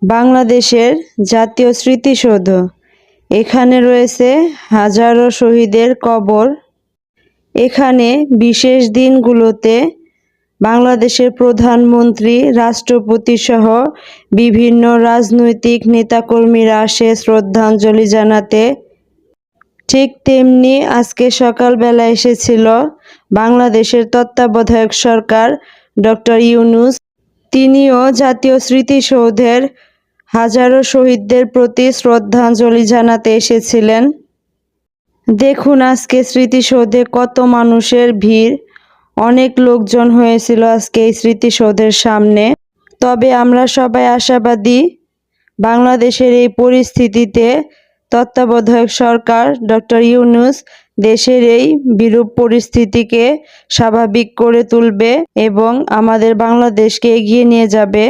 বাংলাদেশের জাতীয় স্মৃতিসৌধ। এখানে রয়েছে হাজারো শহীদের কবর। এখানে বিশেষ দিনগুলোতে বাংলাদেশের প্রধানমন্ত্রী, রাষ্ট্রপতি সহ বিভিন্ন রাজনৈতিক নেতাকর্মীরা আসে শ্রদ্ধাঞ্জলি জানাতে। ঠিক তেমনি আজকে সকালবেলা এসেছিল বাংলাদেশের তত্ত্বাবধায়ক সরকার ডক্টর ইউনূস। তিনিও জাতীয় স্মৃতিসৌধের হাজারো শহীদদের প্রতি শ্রদ্ধাঞ্জলি জানাতে এসেছিলেন। দেখুন আজকে স্মৃতিসৌধে কত মানুষের ভিড়, অনেক লোকজন হয়েছিল আজকে এই স্মৃতিসৌধের সামনে। তবে আমরা সবাই আশাবাদী, বাংলাদেশের এই পরিস্থিতিতে তত্ত্বাবধায়ক সরকার ডক্টর ইউনূস দেশের এই বিরূপ পরিস্থিতিকে স্বাভাবিক করে তুলবে এবং আমাদের বাংলাদেশকে এগিয়ে নিয়ে যাবে।